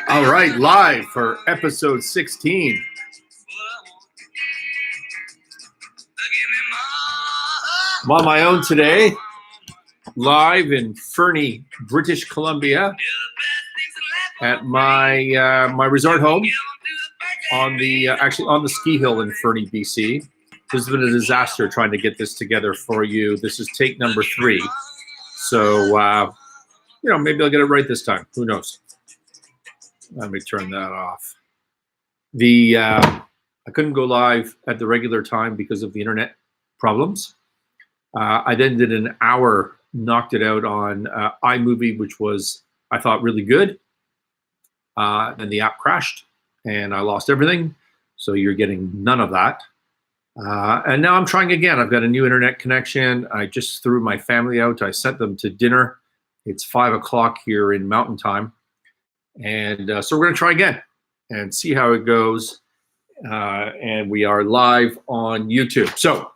All right, live for episode 16. I'm on my own today, live in Fernie, British Columbia, at my my resort home on the actually on the ski hill in Fernie, BC. This has been a disaster trying to get this together for you. This is take number 3, so maybe I'll get it right this time. Who knows? Let me turn that off. I couldn't go live at the regular time because of the internet problems. I then did an hour, knocked it out on iMovie, which was, I thought, really good. Then the app crashed and I lost everything. So you're getting none of that. And now I'm trying again. I've got a new internet connection. I just threw my family out. I sent them to dinner. It's 5 o'clock here in Mountain Time. And so we're going to try again and see how it goes. And we are live on YouTube. So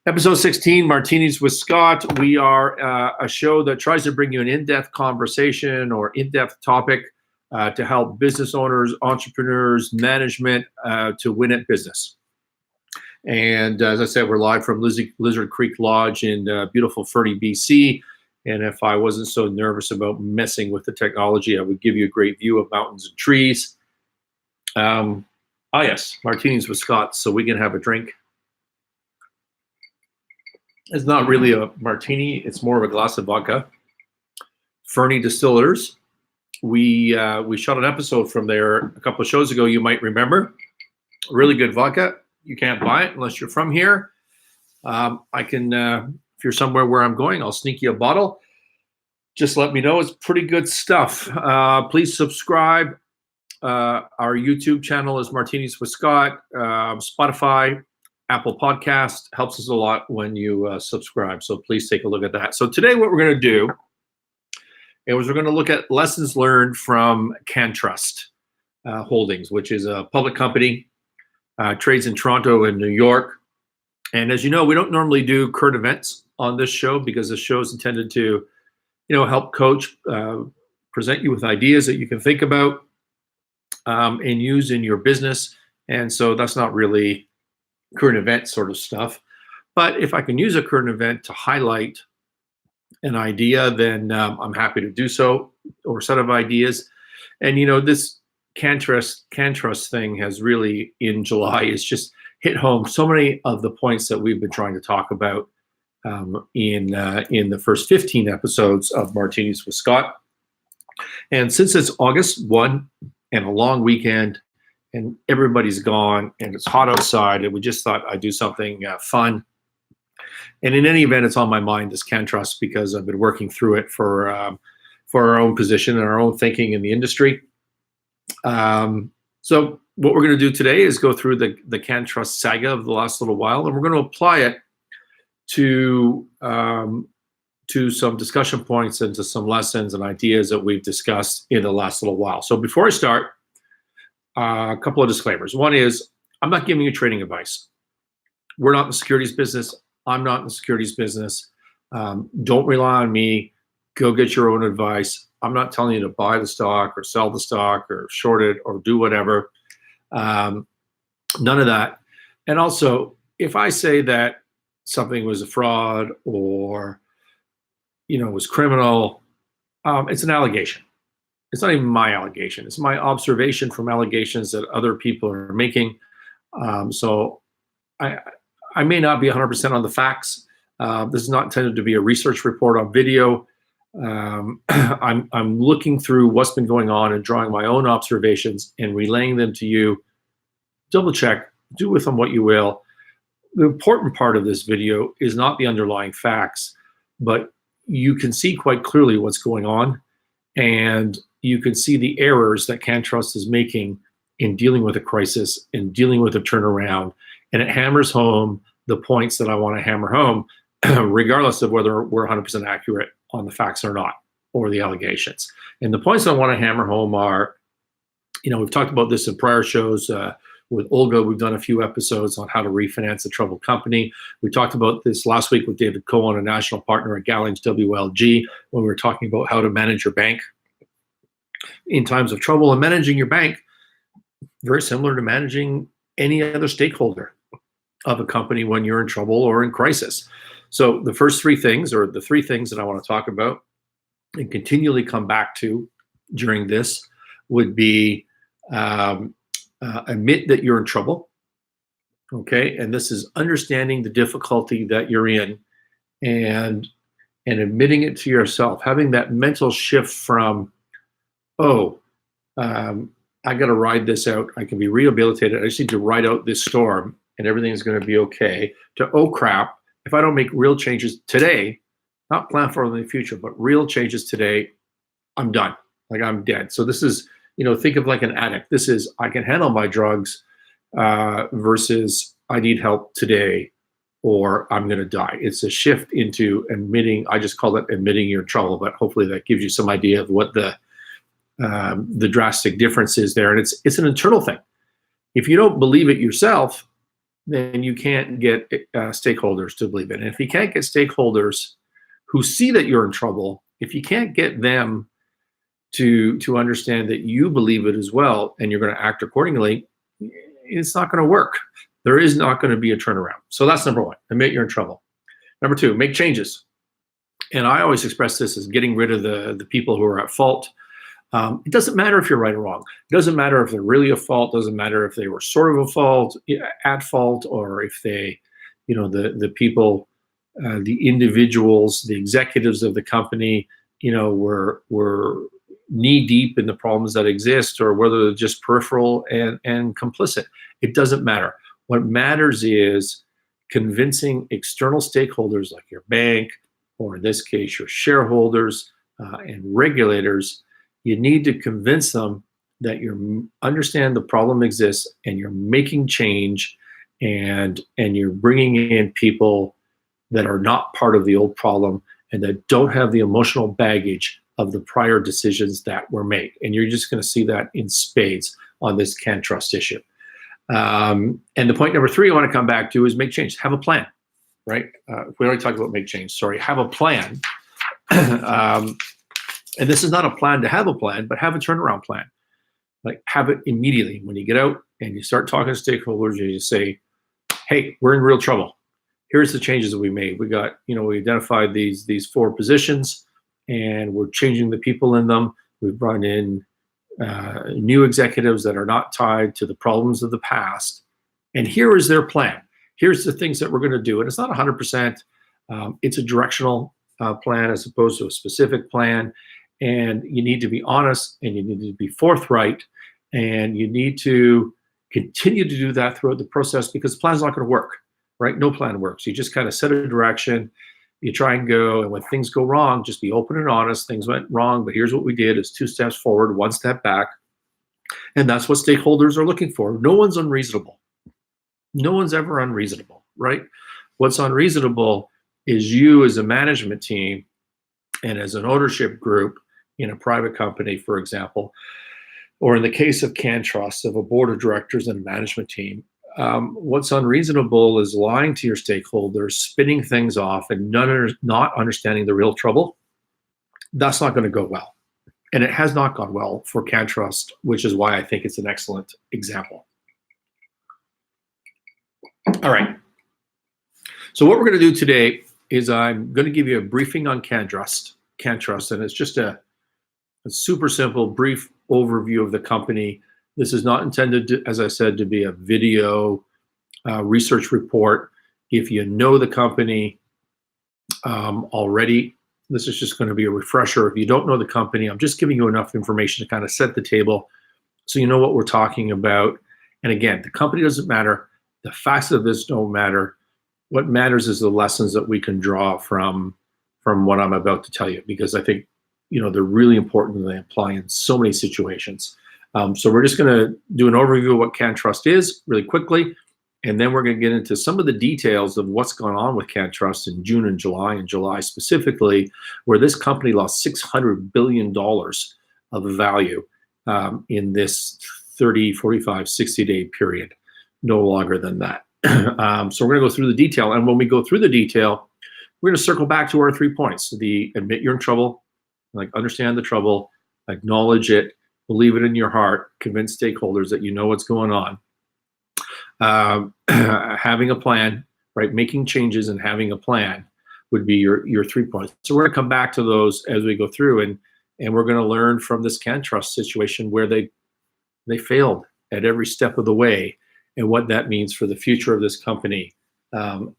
episode 16, Martinis with Scott. We are a show that tries to bring you an in-depth conversation or in-depth topic to help business owners, entrepreneurs, management to win at business. And as I said, we're live from Lizard Creek Lodge in beautiful Fernie, BC. And if I wasn't so nervous about messing with the technology, I would give you a great view of mountains and trees. Yes, Martinis with Scott, so we can have a drink. It's not really a martini, it's more of a glass of vodka. Fernie Distillers. We shot an episode from there a couple of shows ago, you might remember. Really good vodka. You can't buy it unless you're from here. I can... If you're somewhere where I'm going, I'll sneak you a bottle. Just let me know. It's pretty good stuff. Please subscribe. Our YouTube channel is Martinis with Scott. Spotify, Apple Podcast helps us a lot when you subscribe. So please take a look at that. So today what we're going to do is we're going to look at lessons learned from CannTrust Holdings, which is a public company, trades in Toronto and New York. And as you know, we don't normally do current events on this show because the show is intended to, help coach, present you with ideas that you can think about and use in your business. And so that's not really current event sort of stuff. But if I can use a current event to highlight an idea, then I'm happy to do so, or a set of ideas. And, this CannTrust thing has really, in July, it's just hit home so many of the points that we've been trying to talk about in the first 15 episodes of Martinis with Scott. And since it's August 1 and a long weekend and everybody's gone and it's hot outside, and we just thought I'd do something fun. And in any event, it's on my mind, this CannTrust, because I've been working through it for our own position and our own thinking in the industry. So what we're going to do today is go through the CannTrust saga of the last little while, and we're going to apply it to some discussion points and to some lessons and ideas that we've discussed in the last little while. So before I start, a couple of disclaimers. One is, I'm not giving you trading advice. We're not in the securities business. I'm not in the securities business. Don't rely on me. Go get your own advice. I'm not telling you to buy the stock or sell the stock or short it or do whatever. None of that. And also, if I say that something was a fraud or, was criminal, it's an allegation. It's not even my allegation. It's my observation from allegations that other people are making. So I may not be 100% on the facts. This is not intended to be a research report on video. I'm looking through what's been going on and drawing my own observations and relaying them to you. Double check, do with them what you will. The important part of this video is not the underlying facts, but you can see quite clearly what's going on, and you can see the errors that CannTrust is making in dealing with a crisis, in dealing with a turnaround, and it hammers home the points that I want to hammer home, regardless of whether we're 100% accurate on the facts or not, or the allegations. And the points I want to hammer home are, we've talked about this in prior shows. With Olga, we've done a few episodes on how to refinance a troubled company. We talked about this last week with David Cohen, a national partner at Gallings WLG, when we were talking about how to manage your bank. in times of trouble. And managing your bank, very similar to managing any other stakeholder of a company when you're in trouble or in crisis. So the first three things, or the three things that I want to talk about and continually come back to during this, would be admit that you're in trouble. Okay, and this is understanding the difficulty that you're in, and admitting it to yourself, having that mental shift from, oh, I got to ride this out. I can be rehabilitated. I just need to ride out this storm, and everything is going to be okay. To, oh crap, if I don't make real changes today, not plan for the future, but real changes today, I'm done. Like, I'm dead. So this is, think of like an addict. This is, I can handle my drugs versus I need help today or I'm going to die. It's a shift into admitting. I just call it admitting you're in trouble, but hopefully that gives you some idea of what the drastic difference is there. And it's an internal thing. If you don't believe it yourself, then you can't get stakeholders to believe it. And if you can't get stakeholders who see that you're in trouble, if you can't get them to understand that you believe it as well, and you're going to act accordingly, it's not going to work. There is not going to be a turnaround. So that's number one, admit you're in trouble. Number two, make changes. And I always express this as getting rid of the people who are at fault. It doesn't matter if you're right or wrong. It doesn't matter if they're really at fault. It doesn't matter if they were sort of at fault, or if they, the people, the individuals, the executives of the company, were knee deep in the problems that exist, or whether they're just peripheral and complicit. It doesn't matter. What matters is convincing external stakeholders like your bank, or in this case, your shareholders and regulators. You need to convince them that you understand the problem exists, and you're making change, and you're bringing in people that are not part of the old problem and that don't have the emotional baggage of the prior decisions that were made. And you're just going to see that in spades on this CannTrust issue. And the point number three I want to come back to is make change. Have a plan, right? We already talked about make change. Sorry, have a plan. And this is not a plan to have a plan, but have a turnaround plan. Like, have it immediately. When you get out and you start talking to stakeholders, you say, hey, we're in real trouble. Here's the changes that we made. We got, we identified these four positions, and we're changing the people in them. We've brought in new executives that are not tied to the problems of the past. And here is their plan. Here's the things that we're going to do. And it's not 100%. It's a directional plan as opposed to a specific plan. And you need to be honest, and you need to be forthright, and you need to continue to do that throughout the process, because the plan's not going to work, right? No plan works. You just kind of set a direction, you try and go, and when things go wrong, just be open and honest. Things went wrong, but here's what we did: is 2 steps forward, 1 step back. And that's what stakeholders are looking for. No one's unreasonable. No one's ever unreasonable, right? What's unreasonable is you as a management team and as an ownership group in a private company, for example, or in the case of CannTrust, of a board of directors and a management team. What's unreasonable is lying to your stakeholders, spinning things off, and not understanding the real trouble. That's not going to go well. And it has not gone well for CannTrust, which is why I think it's an excellent example. All right. So what we're going to do today is I'm going to give you a briefing on CannTrust, and it's just a super simple, brief overview of the company. This is not intended to, as I said, to be a video research report. If you know the company already, this is just going to be a refresher. If you don't know the company, I'm just giving you enough information to kind of set the table so you know what we're talking about. And again, the company doesn't matter. The facts of this don't matter. What matters is the lessons that we can draw from what I'm about to tell you, because I think, they're really important and they apply in so many situations. So we're just going to do an overview of what CannTrust is really quickly, and then we're going to get into some of the details of what's gone on with CannTrust in June and July specifically, where this company lost $600 billion of value in this 30, 45, 60-day period, no longer than that. So we're going to go through the detail, and when we go through the detail, we're going to circle back to our 3 points: the admit you're in trouble, like understand the trouble, acknowledge it, believe it in your heart, convince stakeholders that you know what's going on. Having a plan, right? Making changes and having a plan would be your 3 points. So we're going to come back to those as we go through, and we're going to learn from this CannTrust situation where they failed at every step of the way, and what that means for the future of this company,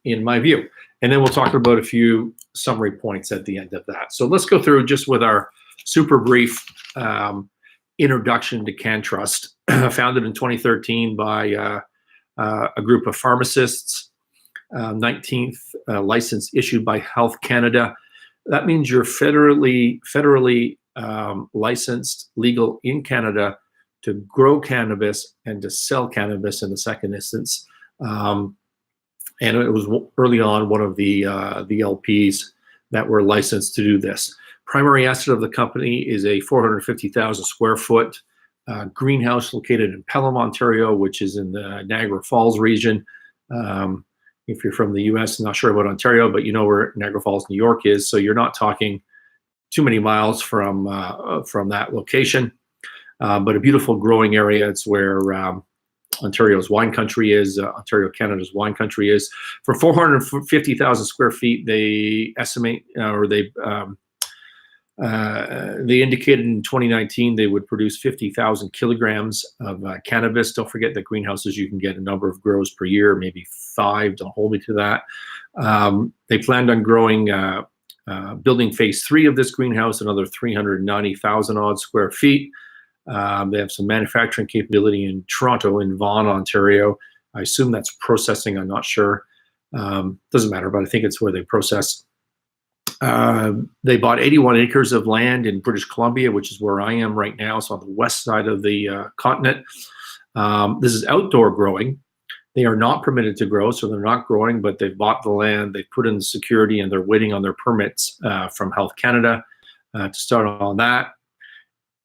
in my view. And then we'll talk about a few summary points at the end of that. So let's go through just with our super brief introduction to CannTrust, founded in 2013 by a group of pharmacists, 19th license issued by Health Canada. That means you're federally licensed, legal in Canada to grow cannabis and to sell cannabis in the second instance. And it was early on one of the LPs that were licensed to do this. Primary asset of the company is a 450,000 square foot greenhouse located in Pelham, Ontario, which is in the Niagara Falls region. If you're from the US, I'm not sure about Ontario, but you know where Niagara Falls, New York is. So you're not talking too many miles from that location. But a beautiful growing area. It's where Ontario's wine country is, Ontario, Canada's wine country is. For 450,000 square feet, they estimate, or they indicated in 2019 they would produce 50,000 kilograms of cannabis. Don't forget that greenhouses, you can get a number of grows per year, maybe 5, don't hold me to that. They planned on growing, building phase 3 of this greenhouse, another 390,000 odd square feet. They have some manufacturing capability in Toronto, in Vaughan, Ontario. I assume that's processing, I'm not sure. Doesn't matter, but I think it's where they process. They bought 81 acres of land in British Columbia, which is where I am right now. So on the west side of the continent. This is outdoor growing. They are not permitted to grow, so they're not growing, but they've bought the land, they've put in the security, and they're waiting on their permits from Health Canada to start on that.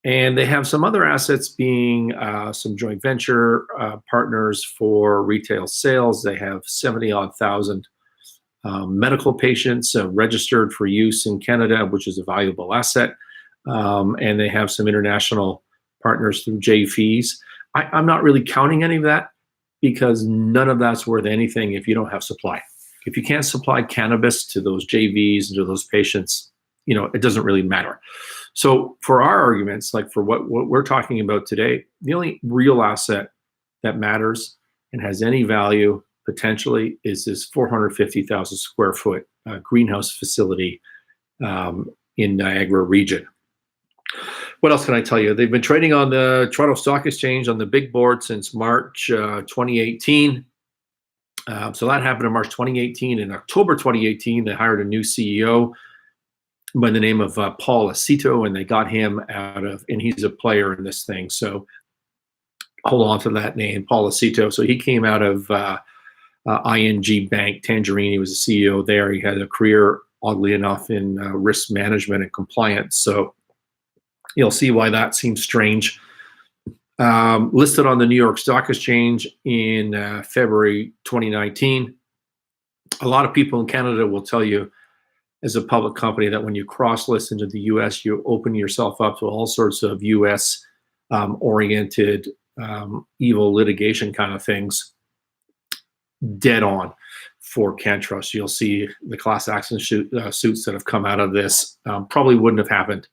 And they have some other assets, being some joint venture partners for retail sales. They have 70-odd thousand medical patients registered for use in Canada, which is a valuable asset. And they have some international partners through JVs. I'm not really counting any of that, because none of that's worth anything if you don't have supply. If you can't supply cannabis to those JVs and to those patients, you know, it doesn't really matter. So for our arguments, like for what we're talking about today, the only real asset that matters and has any value potentially is this 450,000 square foot greenhouse facility in Niagara region. What else can I tell you? They've been trading on the Toronto Stock Exchange on the big board since March 2018. So that happened in March 2018. In October 2018, they hired a new CEO by the name of Paul Aceto, and they got him out of, and he's a player in this thing. So hold on to that name, Paul Aceto. So he came out of ING Bank, Tangerine. He was a CEO there. He had a career, oddly enough, in risk management and compliance. So you'll see why that seems strange. Listed on the New York Stock Exchange in February 2019. A lot of people in Canada will tell you, as a public company, that when you cross-list into the US, you open yourself up to all sorts of US oriented evil litigation kind of things. Dead on for CannTrust. You'll see the class action suits that have come out of this probably wouldn't have happened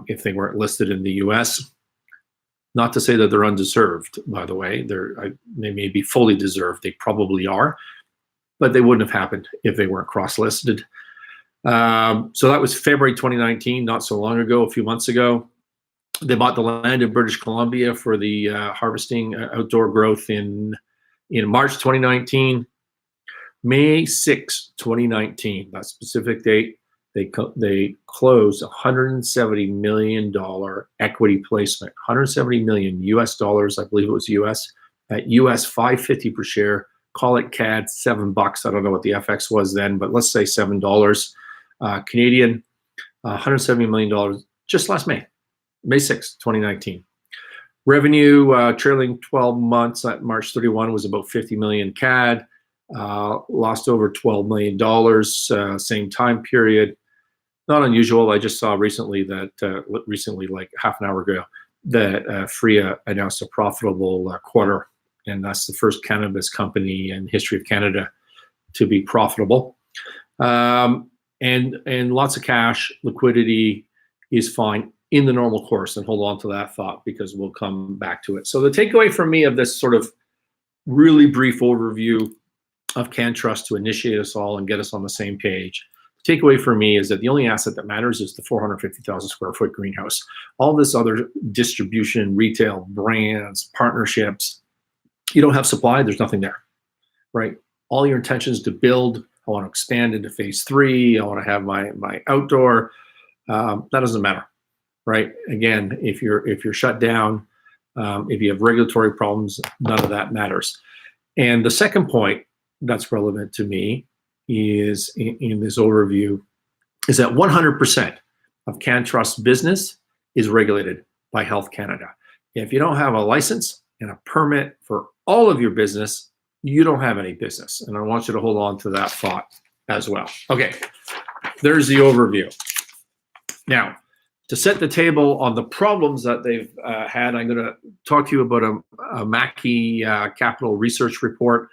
if they weren't listed in the US. Not to say that they're undeserved, by the way. They may be fully deserved. They probably are, but they wouldn't have happened if they weren't cross-listed. So that was February 2019, not so long ago, a few months ago. They bought the land in British Columbia for the harvesting outdoor growth in March 2019. May 6, 2019, that specific date, they closed $170 million equity placement, $170 million US dollars, I believe it was US, at US $5.50 per share. Call it CAD, $7. I don't know what the FX was then, but let's say $7 Canadian, $170 million just last May 6, 2019. Revenue trailing 12 months at March 31 was about 50 million CAD. Lost over $12 million same time period. Not unusual. I just saw recently that like half an hour ago, that FRIA announced a profitable quarter, and that's the first cannabis company in history of Canada to be profitable. And lots of cash, liquidity is fine in the normal course, and hold on to that thought because we'll come back to it. So the takeaway from me of this sort of really brief overview of CannTrust to initiate us all and get us on the same page. The takeaway for me is that the only asset that matters is the 450,000 square foot greenhouse. All this other distribution, retail, brands, partnerships, you don't have supply, there's nothing there, right? All your intentions to build, I want to expand into phase 3, I want to have my outdoor, that doesn't matter, right? Again, if you're shut down, if you have regulatory problems, none of that matters. And the second point that's relevant to me is in this overview is that 100% of CannTrust business is regulated by Health Canada. If you don't have a license and a permit for all of your business, you don't have any business. And I want you to hold on to that thought as well. Okay, there's the overview. Now, to set the table on the problems that they've had, I'm going to talk to you about a Mackey Capital Research Report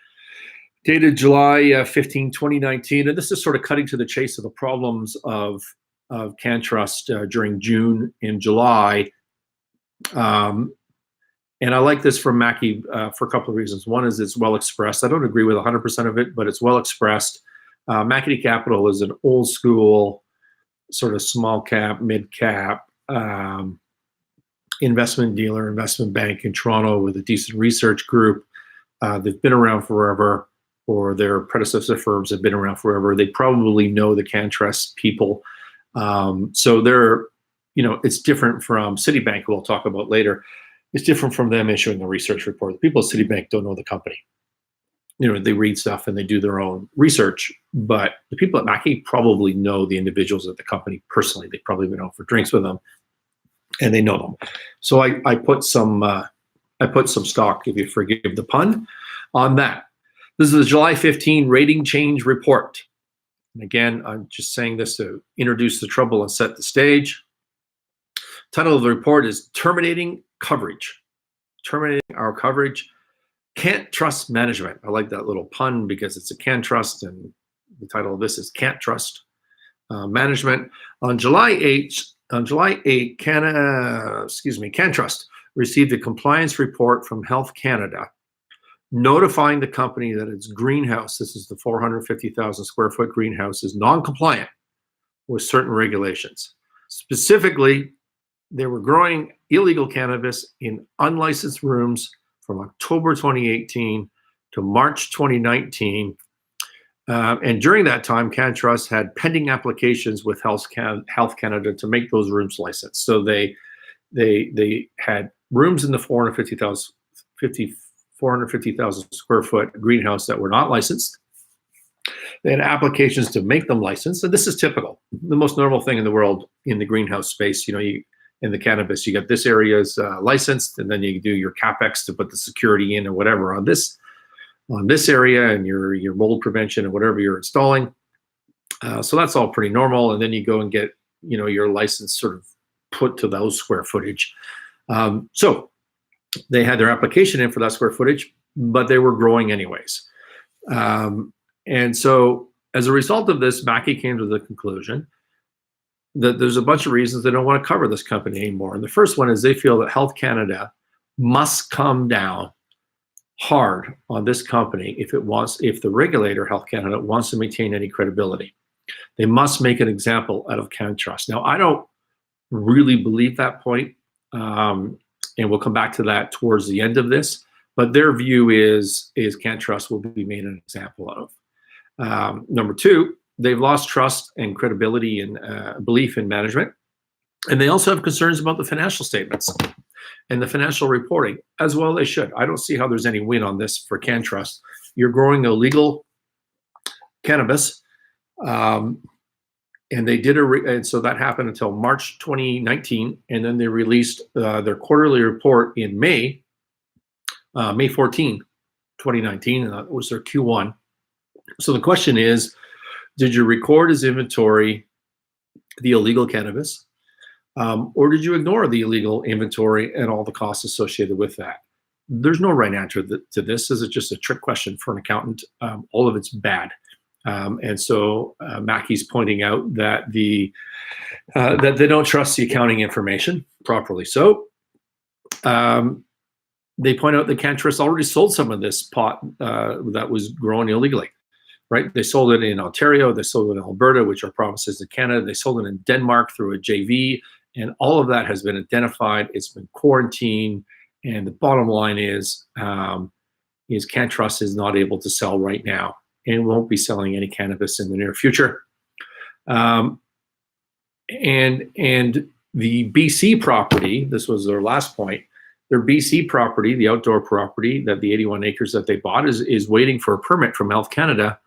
dated July 15, 2019. And this is sort of cutting to the chase of the problems of CannTrust during June and July. And I like this from Mackey for a couple of reasons. One is it's well expressed. I don't agree with 100% of it, but it's well expressed. Mackey Capital is an old school, sort of small cap, mid cap investment dealer, investment bank in Toronto with a decent research group. They've been around forever, or their predecessor firms have been around forever. They probably know the CannTrust people. So they're, it's different from Citibank, who we'll talk about later. It's different from them issuing a research report. The people at Citibank don't know the company. They read stuff and they do their own research, but the people at Mackey probably know the individuals at the company personally. They've probably been out for drinks with them, and they know them. So I put some stock, if you forgive the pun, on that. This is the July 15 rating change report. And again, I'm just saying this to introduce the trouble and set the stage. Title of the report is Terminating Coverage. Terminating our coverage. CannTrust Management. I like that little pun because it's a CannTrust, and the title of this is CannTrust Management. On July 8, CannTrust received a compliance report from Health Canada notifying the company that its greenhouse, this is the 450,000 square foot greenhouse, is non-compliant with certain regulations. Specifically, they were growing illegal cannabis in unlicensed rooms from October 2018 to March 2019. And during that time, CannTrust had pending applications with Health Canada to make those rooms licensed. So they had rooms in the 450,000 square foot greenhouse that were not licensed. They had applications to make them licensed. And this is typical. The most normal thing in the world in the greenhouse space, in the cannabis, you get this area is licensed, and then you do your capex to put the security in or whatever on this area, and your mold prevention and whatever you're installing. So that's all pretty normal. And then you go and get your license sort of put to those square footage. So they had their application in for that square footage, but they were growing anyways. And so as a result of this, Mackey came to the conclusion that there's a bunch of reasons they don't want to cover this company anymore. And the first one is they feel that Health Canada must come down hard on this company if the regulator, Health Canada, wants to maintain any credibility. They must make an example out of CannTrust. Now, I don't really believe that point, and we'll come back to that towards the end of this, but their view is CannTrust will be made an example of. Number two, they've lost trust and credibility and belief in management. And they also have concerns about the financial statements and the financial reporting, as well they should. I don't see how there's any win on this for CannTrust. You're growing illegal cannabis, and they did and so that happened until March 2019, and then they released their quarterly report in May 14, 2019, and that was their Q1. So the question is, did you record as inventory the illegal cannabis? Or did you ignore the illegal inventory and all the costs associated with that? There's no right answer to this. This is just a trick question for an accountant. All of it's bad. And so Mackey's pointing out that that they don't trust the accounting information properly. So they point out that CannTrust already sold some of this pot that was grown illegally, right? They sold it in Ontario, they sold it in Alberta, which are provinces in Canada. They sold it in Denmark through a JV, and all of that has been identified. It's been quarantined, and the bottom line is CannTrust is not able to sell right now and won't be selling any cannabis in the near future. And the BC property, this was their last point, their BC property, the outdoor property, that the 81 acres that they bought is waiting for a permit from Health Canada.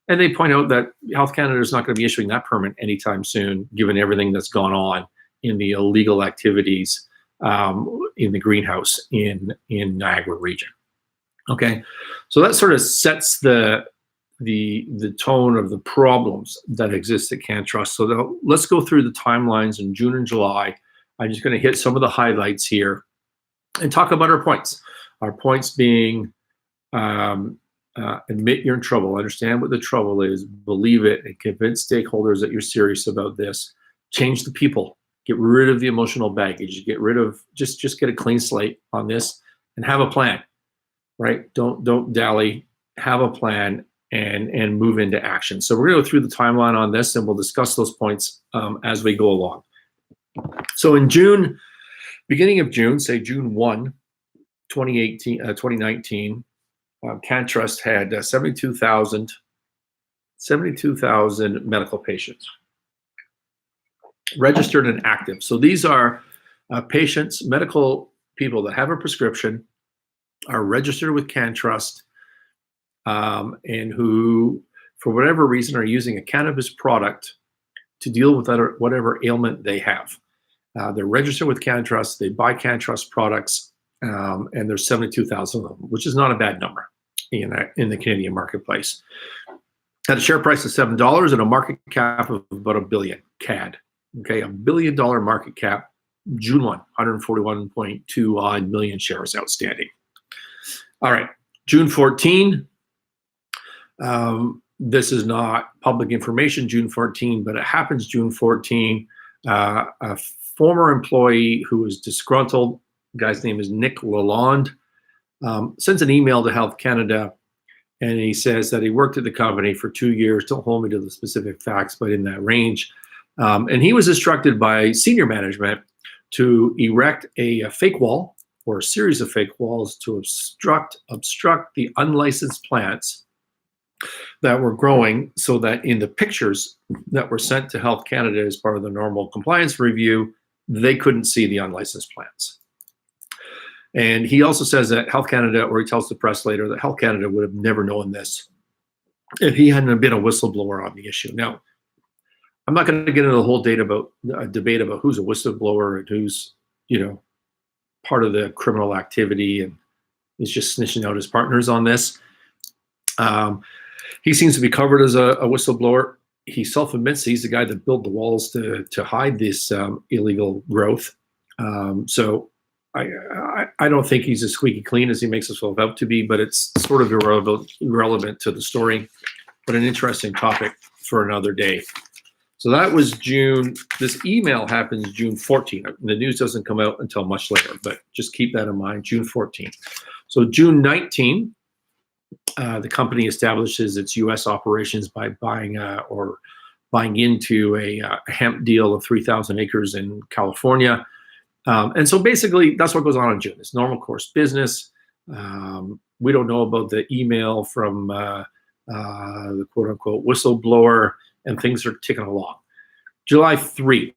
And they point out that Health Canada is not going to be issuing that permit anytime soon, given everything that's gone on in the illegal activities in the greenhouse in Niagara region. Okay, so that sort of sets the tone of the problems that exist at CannTrust. So let's go through the timelines in June and July. I'm just going to hit some of the highlights here and talk about our points. Our points being admit you're in trouble, understand what the trouble is, believe it, and convince stakeholders that you're serious about this. Change the people, get rid of the emotional baggage, get rid of, just get a clean slate on this and have a plan, right? Don't dally, have a plan and move into action. So we're gonna go through the timeline on this and we'll discuss those points as we go along. So in June, beginning of June, say June 1, 2019, CannTrust had 72,000 medical patients registered and active. So these are patients, medical people that have a prescription, are registered with CannTrust, and who, for whatever reason, are using a cannabis product to deal with whatever ailment they have. They're registered with CannTrust, they buy CannTrust products, and there's 72,000 of them, which is not a bad number in the Canadian marketplace. At a share price of $7 and a market cap of about $1 billion CAD. Okay, $1 billion market cap, June 1, 141.2 odd million shares outstanding. All right, June 14, this is not public information, June 14, but it happens June 14. A former employee who was disgruntled, the guy's name is Nick Lalonde, sends an email to Health Canada, and he says that he worked at the company for 2 years. Don't hold me to the specific facts, but in that range. And he was instructed by senior management to erect a fake wall or a series of fake walls to obstruct the unlicensed plants that were growing, so that in the pictures that were sent to Health Canada as part of the normal compliance review, they couldn't see the unlicensed plants. And he also says that Health Canada, or he tells the press later, that Health Canada would have never known this if he hadn't been a whistleblower on the issue. Now, I'm not going to get into the whole debate about who's a whistleblower and who's, part of the criminal activity and is just snitching out his partners on this. He seems to be covered as a whistleblower. He self-admits he's the guy that built the walls to hide this illegal growth. So I don't think he's as squeaky clean as he makes himself out to be, but it's sort of irrelevant to the story, but an interesting topic for another day. So that was June. This email happens June 14th. The news doesn't come out until much later, but just keep that in mind, June 14th. So June 19, the company establishes its U.S. operations by buying into a hemp deal of 3,000 acres in California. And so basically, that's what goes on in June. It's normal course business. We don't know about the email from the quote-unquote whistleblower, and things are ticking along. July 3,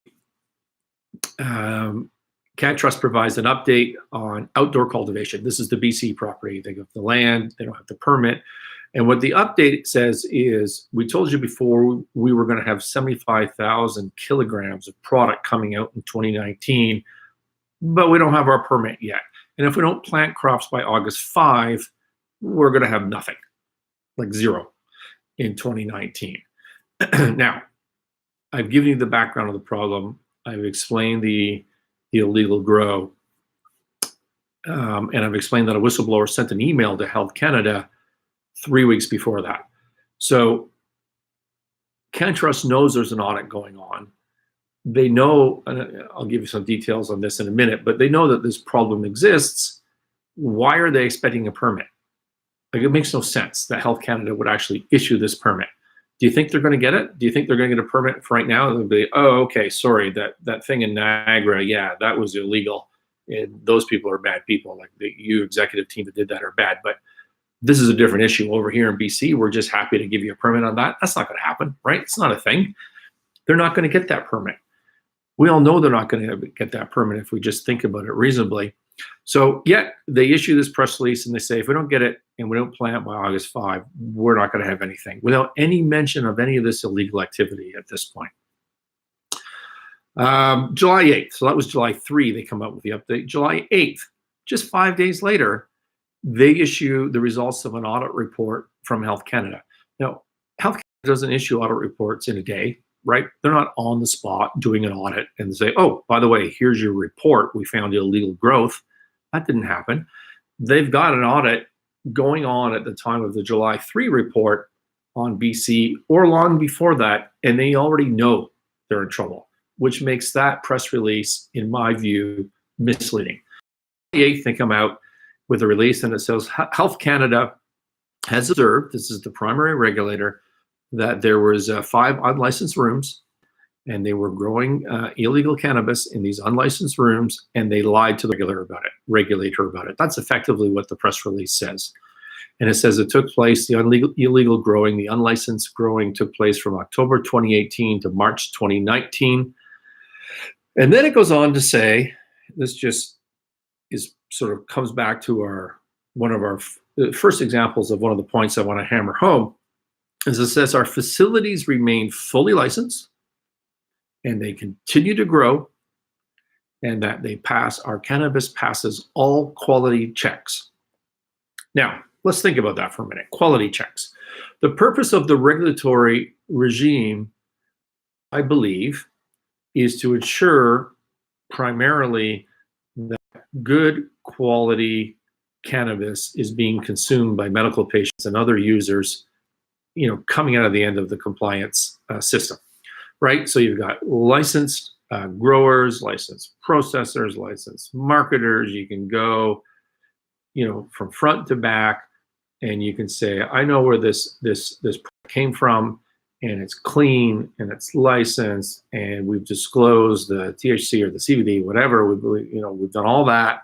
CannTrust provides an update on outdoor cultivation. This is the BC property. They have the land, they don't have the permit. And what the update says is, we told you before we were going to have 75,000 kilograms of product coming out in 2019, but we don't have our permit yet. And if we don't plant crops by August 5, we're going to have nothing, like zero in 2019. Now, I've given you the background of the problem. I've explained the illegal grow, and I've explained that a whistleblower sent an email to Health Canada 3 weeks before that. So CannTrust knows there's an audit going on. They know, and I'll give you some details on this in a minute, but they know that this problem exists. Why are they expecting a permit? Like, it makes no sense that Health Canada would actually issue this permit. Do you think they're going to get it? Do you think they're going to get a permit for right now? They'll be, oh, okay, sorry, that thing in Niagara, yeah, that was illegal. And those people are bad people. Like you executive team that did that are bad. But this is a different issue. Over here in BC, we're just happy to give you a permit on that. That's not going to happen, right? It's not a thing. They're not going to get that permit. We all know they're not going to get that permit if we just think about it reasonably. So yet they issue this press release and they say, if we don't get it and we don't plant by August 5, we're not going to have anything, without any mention of any of this illegal activity at this point. July 8th, so that was July 3, they come out with the update. July 8th, just 5 days later, they issue the results of an audit report from Health Canada. Now, Health Canada doesn't issue audit reports in a day, right? They're not on the spot doing an audit and say, oh, by the way, here's your report. We found illegal growth. That didn't happen. They've got an audit going on at the time of the July 3 report on BC or long before that, and they already know they're in trouble, which makes that press release, in my view, misleading. The 8th, they come out with a release and it says, Health Canada has observed, this is the primary regulator, that there was 5 unlicensed rooms and they were growing illegal cannabis in these unlicensed rooms, and they lied to the regulator about it. That's effectively what the press release says. And it says it took place, the illegal growing, the unlicensed growing took place from October 2018 to March 2019. And then it goes on to say, this just is sort of comes back to one of our first examples of one of the points I want to hammer home, is it says our facilities remain fully licensed and they continue to grow, and that our cannabis passes all quality checks. Now, let's think about that for a minute. Quality checks. The purpose of the regulatory regime, I believe, is to ensure primarily that good quality cannabis is being consumed by medical patients and other users, coming out of the end of the compliance system, right? So you've got licensed growers, licensed processors, licensed marketers. You can go, from front to back, and you can say, I know where this came from, and it's clean and it's licensed, and we've disclosed the THC or the CBD, whatever. We've done all that,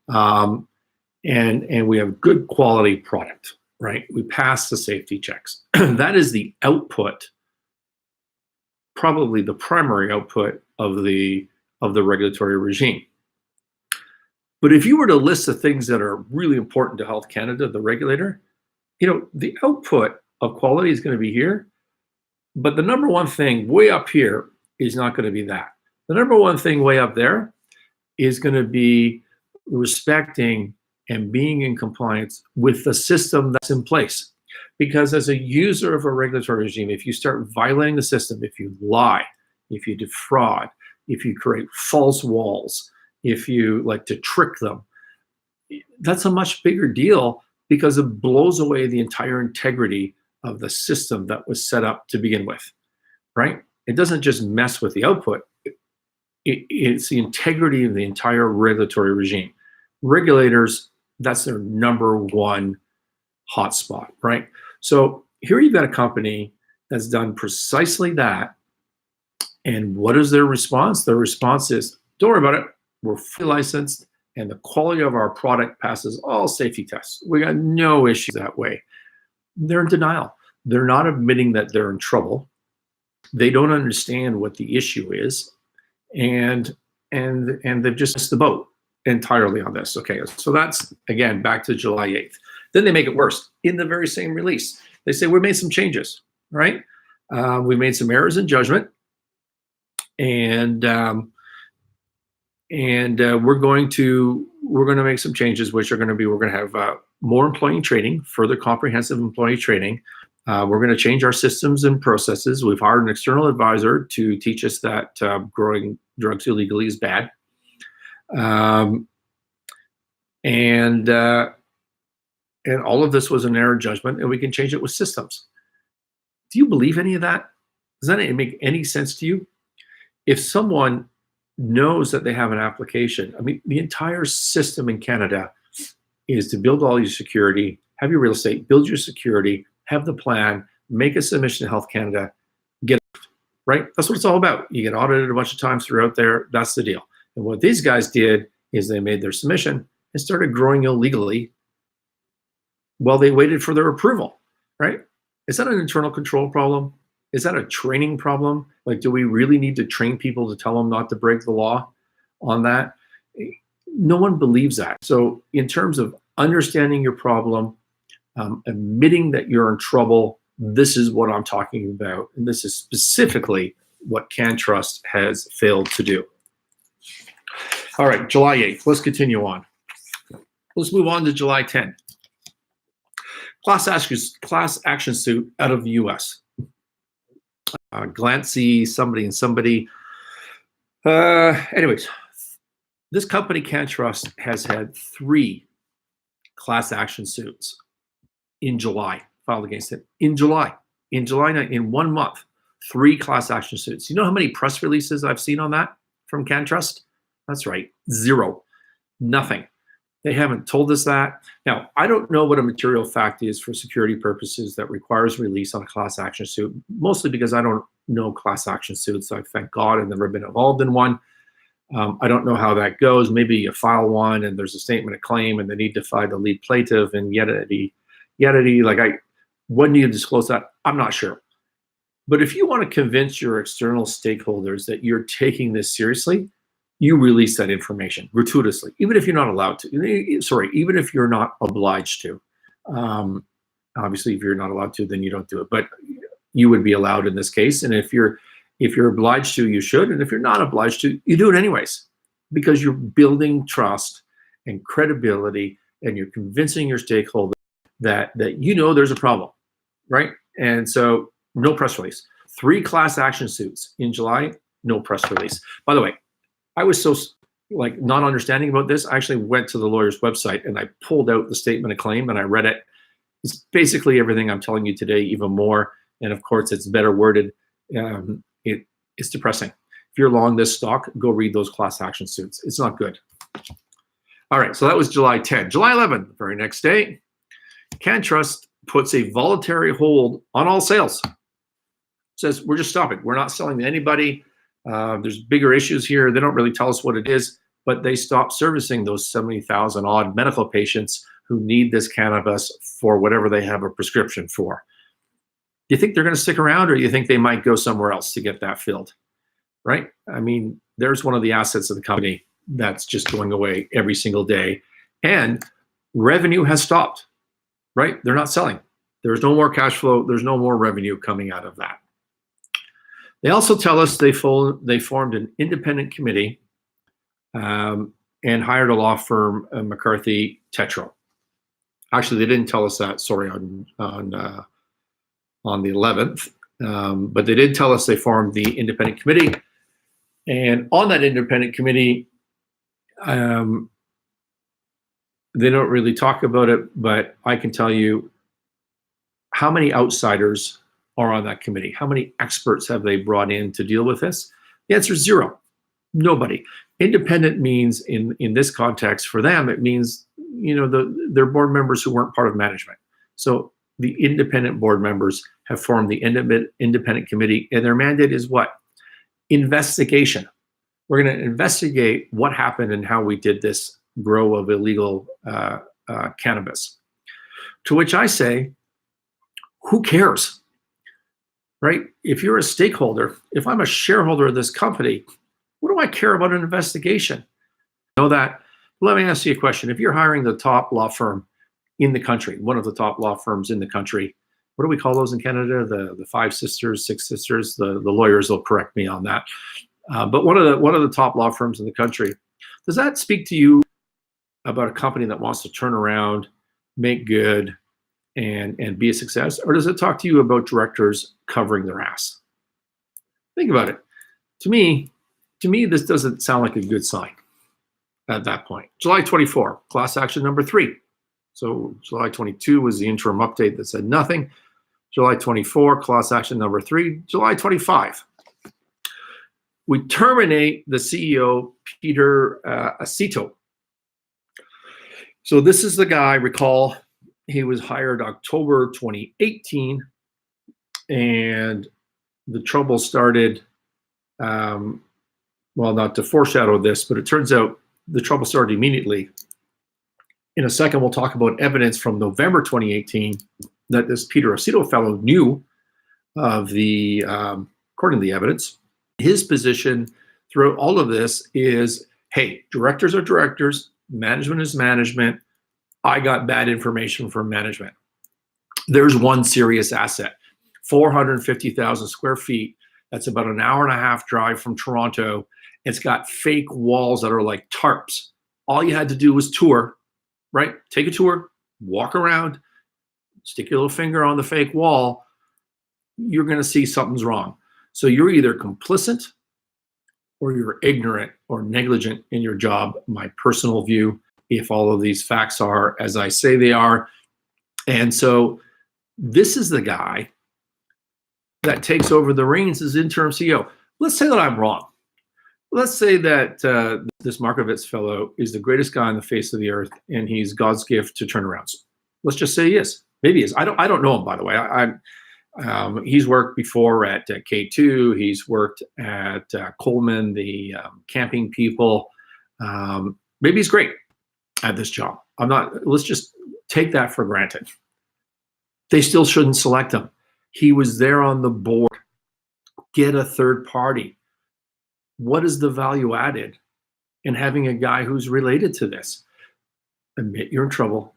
and we have good quality product, right? We pass the safety checks. That is the output, probably the primary output of the regulatory regime. But if you were to list the things that are really important to Health Canada, the regulator, the output of quality is going to be here. But the number one thing way up here is not going to be that. The number one thing way up there is going to be respecting and being in compliance with the system that's in place. Because as a user of a regulatory regime, if you start violating the system, if you lie, if you defraud, if you create false walls, if you like to trick them, that's a much bigger deal, because it blows away the entire integrity of the system that was set up to begin with, right? It doesn't just mess with the output. It's the integrity of the entire regulatory regime. Regulators, that's their number one hotspot, right? So here you've got a company that's done precisely that. And what is their response? Their response is, don't worry about it. We're fully licensed, and the quality of our product passes all safety tests. We got no issues that way. They're in denial. They're not admitting that they're in trouble. They don't understand what the issue is, and they've just missed the boat entirely on this. Okay, so that's, again, back to July 8th. Then they make it worse. In the very same release, they say, we made some changes, right? We made some errors in judgment, and we're going to make some changes, which are going to be, we're going to have more employee training, further comprehensive employee training. We're going to change our systems and processes. We've hired an external advisor to teach us that growing drugs illegally is bad. And all of this was an error judgment, and we can change it with systems. Do you believe any of that? Does that make any sense to you? If someone knows that they have an application, I mean, the entire system in Canada is to build all your security, have your real estate, build your security, have the plan, make a submission to Health Canada, get it, right? That's what it's all about. You get audited a bunch of times throughout there. That's the deal. And what these guys did is they made their submission and started growing illegally while they waited for their approval, right? Is that an internal control problem? Is that a training problem? Like, do we really need to train people to tell them not to break the law on that? No one believes that. So in terms of understanding your problem, admitting that you're in trouble, this is what I'm talking about. And this is specifically what CannTrust has failed to do. All right, July 8th, let's continue on. Let's move on to July 10th. Class action suit out of the US. Glancy, somebody and somebody. Anyways, this company, CannTrust, has had 3 class action suits in July filed against it. In July, in 1 month, 3 class action suits. You know how many press releases I've seen on that from CannTrust? That's right, 0, nothing. They haven't told us that. Now, I don't know what a material fact is for security purposes that requires release on a class action suit, mostly because I don't know class action suits. I thank God I've never been involved in one. I don't know how that goes. Maybe you file one and there's a statement of claim and they need to find the lead plaintiff and when do you disclose that? I'm not sure. But if you want to convince your external stakeholders that you're taking this seriously, you release that information gratuitously, even if you're not allowed to. Sorry, even if you're not obliged to. Obviously, if you're not allowed to, then you don't do it. But you would be allowed in this case. And if you're obliged to, you should. And if you're not obliged to, you do it anyways, because you're building trust and credibility, and you're convincing your stakeholders that you know there's a problem, right? And so, no press release. 3 class action suits in July, no press release. By the way, I was so not understanding about this. I actually went to the lawyer's website and I pulled out the statement of claim and I read it. It's basically everything I'm telling you today, even more. And of course, it's better worded. It's depressing. If you're long this stock, go read those class action suits. It's not good. All right, so that was July 10. July 11, the very next day, CannTrust puts a voluntary hold on all sales. Says, we're just stopping. We're not selling to anybody. There's bigger issues here. They don't really tell us what it is, but they stop servicing those 70,000 odd medical patients who need this cannabis for whatever they have a prescription for. Do you think they're going to stick around, or do you think they might go somewhere else to get that filled? Right? I mean, there's one of the assets of the company that's just going away every single day, and revenue has stopped. Right? They're not selling. There's no more cash flow. There's no more revenue coming out of that. They also tell us they formed an independent committee and hired a law firm, McCarthy Tetro. Actually, they didn't tell us that. Sorry, on the 11th, but they did tell us they formed the independent committee. And on that independent committee, they don't really talk about it, but I can tell you how many outsiders are on that committee. How many experts have they brought in to deal with this? The answer is 0. Nobody. Independent means, in this context, for them, it means, they're board members who weren't part of management. So the independent board members have formed the independent committee, and their mandate is what? Investigation. We're going to investigate what happened and how we did this grow of illegal cannabis. To which I say, who cares? Right? If you're a stakeholder, if I'm a shareholder of this company, what do I care about an investigation? Know that. Let me ask you a question. If you're hiring the top law firm in the country, one of the top law firms in the country, what do we call those in Canada? The 5 sisters, 6 sisters. The lawyers will correct me on that. But one of the top law firms in the country. Does that speak to you about a company that wants to turn around, make good, and be a success? Or does it talk to you about directors covering their ass? Think about it. To me, this doesn't sound like a good sign at that point. July 24, class action number 3. So July 22 was the interim update that said nothing. July 24, class action number 3. July 25, we terminate the CEO, Peter Aceto. So this is the guy, recall, he was hired October 2018, and the trouble started, well, not to foreshadow this, but it turns out the trouble started immediately. In a second, we'll talk about evidence from November 2018 that this Peter Aceto fellow knew of the, according to the evidence. His position throughout all of this is, hey, directors are directors, management is management. I got bad information from management. There's one serious asset, 450,000 square feet. That's about an hour and a half drive from Toronto. It's got fake walls that are like tarps. All you had to do was tour, right? Take a tour, walk around, stick your little finger on the fake wall. You're going to see something's wrong. So you're either complicit or you're ignorant or negligent in your job, my personal view, if all of these facts are as I say they are. And so this is the guy that takes over the reins as interim CEO. Let's say that I'm wrong. Let's say that this Marcovitch fellow is the greatest guy on the face of the earth, and he's God's gift to turnarounds. Let's just say he is. Maybe he is. I don't know him, by the way. He's worked before at K2. He's worked at Coleman, the camping people. Maybe he's great at this job. I'm not. Let's just take that for granted. They still shouldn't select him. He was there on the board. Get a third party. What is the value added in having a guy who's related to this? Admit you're in trouble.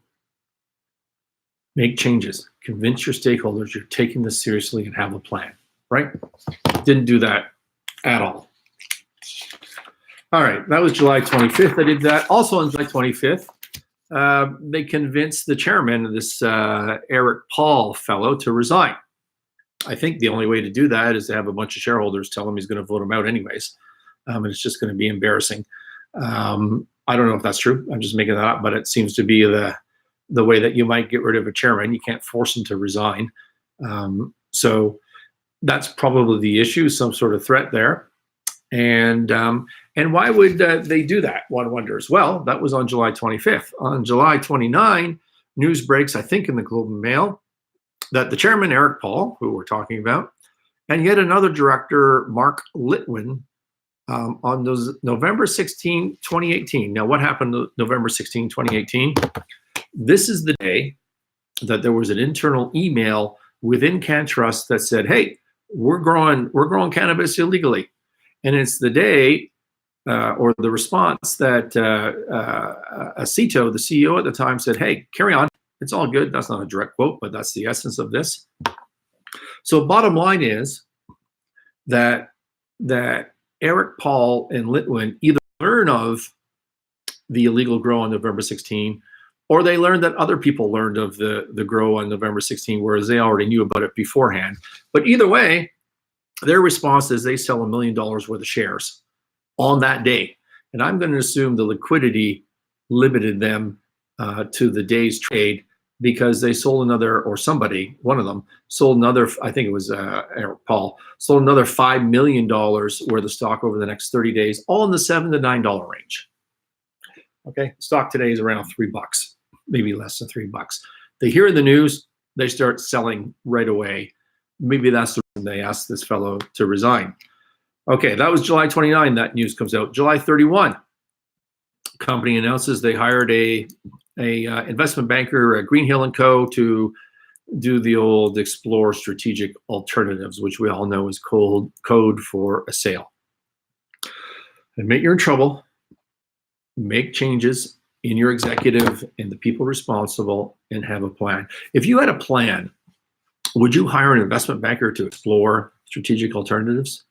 Make changes. Convince your stakeholders you're taking this seriously and have a plan, right? Didn't do that at all. All right, that was July 25th. I did that. Also on July 25th, they convinced the chairman of this Eric Paul fellow to resign. I think the only way to do that is to have a bunch of shareholders tell him he's going to vote him out anyways. And it's just going to be embarrassing. I don't know if that's true. I'm just making that up, but it seems to be the way that you might get rid of a chairman. You can't force him to resign. So that's probably the issue, some sort of threat there. And why would they do that? One wonders. Well, that was on July 25th. On July 29, news breaks, I think in the Globe and Mail, that the chairman, Eric Paul, who we're talking about, and yet another director, Mark Litwin, on those November 16, 2018. Now, what happened November 16, 2018? This is the day that there was an internal email within CannTrust that said, hey, we're growing cannabis illegally. And it's the day or the response that Aceto, the CEO at the time, said, hey, carry on. It's all good. That's not a direct quote, but that's the essence of this. So bottom line is that Eric Paul and Litwin either learn of the illegal grow on November 16, or they learned that other people learned of the grow on November 16, whereas they already knew about it beforehand. But either way, their response is they sell $1 million worth of shares on that day. And I'm going to assume the liquidity limited them to the day's trade, because they sold another, or somebody, one of them, sold another, I think it was Eric Paul, sold another $5 million worth of stock over the next 30 days, all in the $7 to $9 range. Okay, stock today is around $3, maybe less than $3. They hear the news, they start selling right away. Maybe that's the reason they asked this fellow to resign. Okay, that was July 29, that news comes out. July 31, company announces they hired a investment banker, Greenhill & Co., to do the old explore strategic alternatives, which we all know is code for a sale. Admit you're in trouble, make changes in your executive and the people responsible, and have a plan. If you had a plan, would you hire an investment banker to explore strategic alternatives?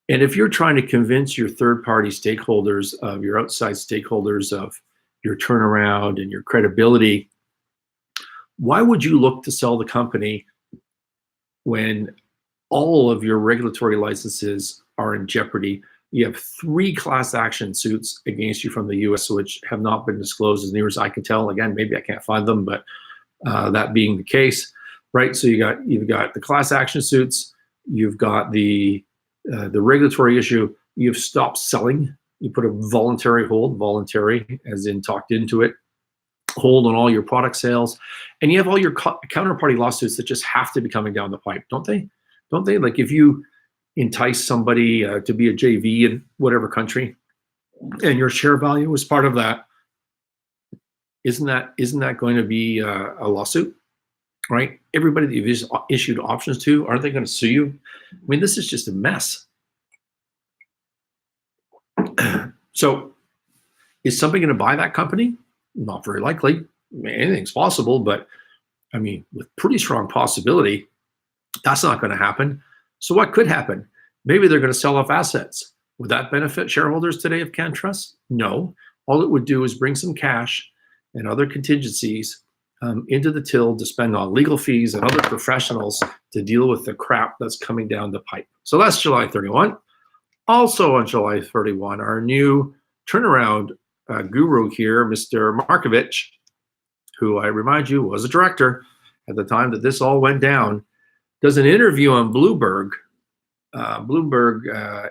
And if you're trying to convince your third-party stakeholders, of your outside stakeholders, of your turnaround and your credibility, Why would you look to sell the company when all of your regulatory licenses are in jeopardy? You have 3 class action suits against you from the US, which have not been disclosed as near as I can tell. Again, maybe I can't find them, but that being the case, right? So you've got the class action suits, you've got the regulatory issue, you've stopped selling, you put a voluntary hold, voluntary as in talked into it, hold on all your product sales, and you have all your counterparty lawsuits that just have to be coming down the pipe, don't they? Don't they? Like if you entice somebody to be a JV in whatever country, and your share value is part of that, isn't that going to be a lawsuit, right? Everybody that you've issued options to, aren't they going to sue you? I mean, this is just a mess. So, is somebody going to buy that company? Not very likely. I mean, anything's possible, but I mean, with pretty strong possibility, that's not going to happen. So what could happen? Maybe they're going to sell off assets. Would that benefit shareholders today of CannTrust? No. All it would do is bring some cash and other contingencies into the till to spend on legal fees and other professionals to deal with the crap that's coming down the pipe. So that's July 31. Also on July 31, our new turnaround guru here, Mr. Marcovitch, who I remind you was a director at the time that this all went down, does an interview on Bloomberg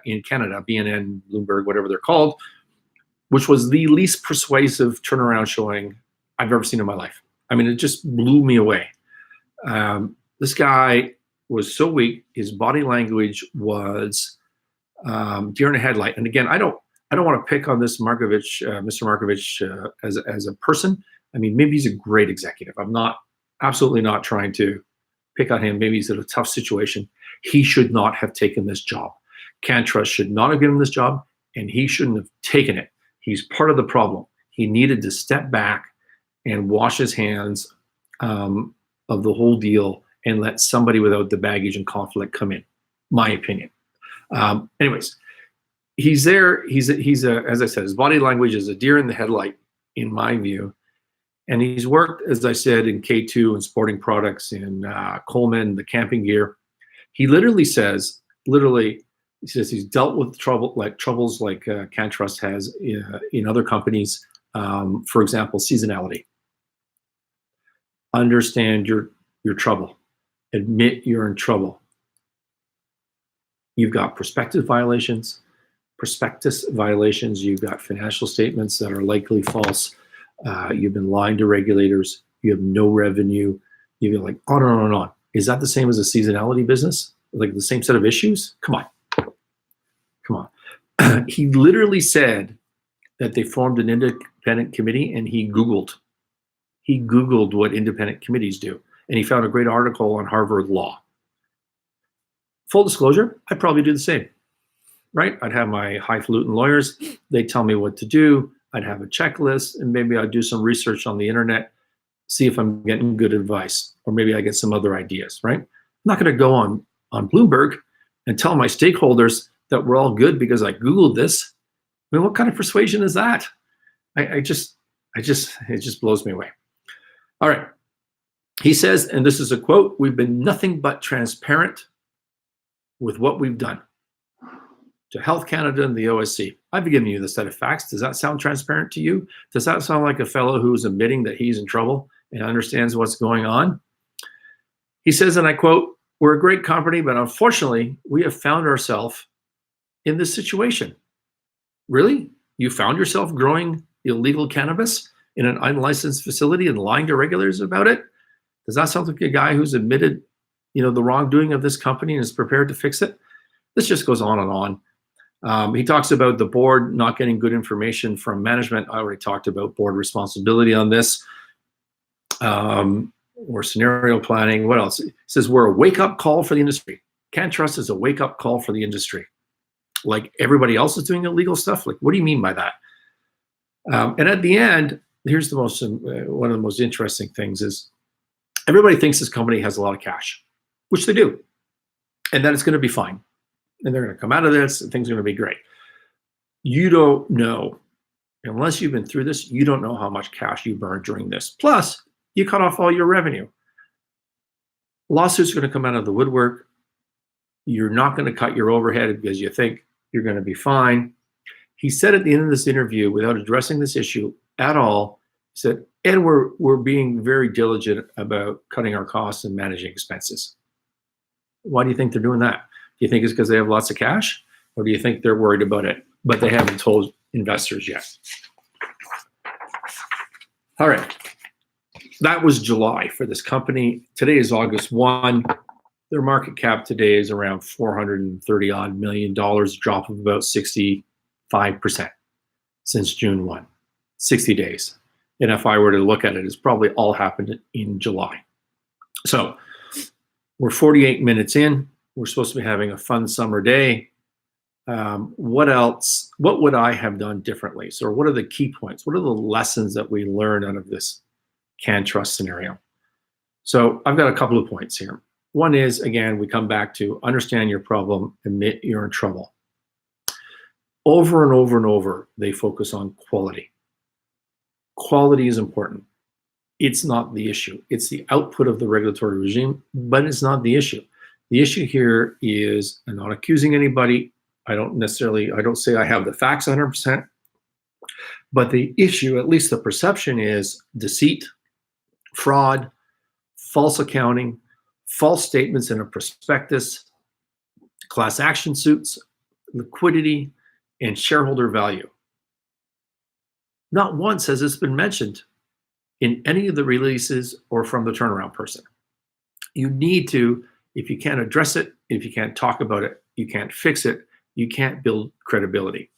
in Canada, BNN, Bloomberg, whatever they're called, which was the least persuasive turnaround showing I've ever seen in my life. I mean, it just blew me away. This guy was so weak. His body language was deer in a headlight. And again, I don't want to pick on this Marcovitch, Mr. Marcovitch, as a person. I mean, maybe he's a great executive. I'm absolutely not trying to pick on him. Maybe he's in a tough situation. He should not have taken this job. CannTrust should not have given him this job, and he shouldn't have taken it. He's part of the problem. He needed to step back and wash his hands of the whole deal and let somebody without the baggage and conflict come in, my opinion. Anyways, he's there. He's as I said, his body language is a deer in the headlight, in my view. And he's worked, as I said, in K2 and sporting products, in Coleman, the camping gear. He says he's dealt with troubles like CannTrust has in other companies. For example, seasonality. Understand your trouble. Admit you're in trouble. You've got prospectus violations. You've got financial statements that are likely false. You've been lying to regulators. You have no revenue. You go like on and on and on. Is that the same as a seasonality business? Like the same set of issues? Come on. He literally said that they formed an independent committee, and he Googled what independent committees do. And he found a great article on Harvard Law. Full disclosure, I'd probably do the same, right? I'd have my highfalutin lawyers. They'd tell me what to do. I'd have a checklist, and maybe I'd do some research on the internet, see if I'm getting good advice, or maybe I get some other ideas, right? I'm not going to go on Bloomberg and tell my stakeholders that we're all good because I Googled this. I mean, what kind of persuasion is that? It just blows me away. All right. He says, and this is a quote, "We've been nothing but transparent with what we've done to Health Canada and the OSC. I've given you the set of facts. Does that sound transparent to you? Does that sound like a fellow who's admitting that he's in trouble and understands what's going on?" He says, and I quote, "We're a great company, but unfortunately, we have found ourselves in this situation." Really? You found yourself growing illegal cannabis in an unlicensed facility and lying to regulators about it? Does that sound like a guy who's admitted, the wrongdoing of this company and is prepared to fix it? This just goes on and on. He talks about the board not getting good information from management. I already talked about board responsibility on this. Or scenario planning. What else? He says, "We're a wake-up call for the industry." CannTrust is a wake-up call for the industry. Like everybody else is doing illegal stuff? Like, what do you mean by that? And at the end, here's one of the most interesting things is everybody thinks this company has a lot of cash, which they do, and that it's going to be fine. And they're going to come out of this, and things are going to be great. You don't know, unless you've been through this, you don't know how much cash you burned during this. Plus, You cut off all your revenue. Lawsuits are going to come out of the woodwork. You're not going to cut your overhead because you think you're going to be fine. He said at the end of this interview, without addressing this issue at all, he said, and we're being very diligent about cutting our costs and managing expenses. Why do you think they're doing that? Do you think it's because they have lots of cash? Or do you think they're worried about it, but they haven't told investors yet? All right. That was July for this company. Today is August 1. Their market cap today is around $430 odd million, drop of about 65% since June 1, 60 days. And if I were to look at it, it's probably all happened in July. So we're 48 minutes in. We're supposed to be having a fun summer day. What else? What would I have done differently? So what are the key points? What are the lessons that we learned out of this CannTrust scenario? So I've got a couple of points here. One is, again, we come back to understand your problem, admit you're in trouble. Over and over and over, they focus on quality. Quality is important. It's not the issue. It's the output of the regulatory regime, but it's not the issue. The issue here is, I'm not accusing anybody. I don't say I have the facts 100%, but the issue, at least the perception, is deceit, fraud, false accounting, false statements in a prospectus, class action suits, liquidity, and shareholder value. Not once has this been mentioned in any of the releases or from the turnaround person. You need to, if you can't address it, if you can't talk about it, you can't fix it, you can't build credibility.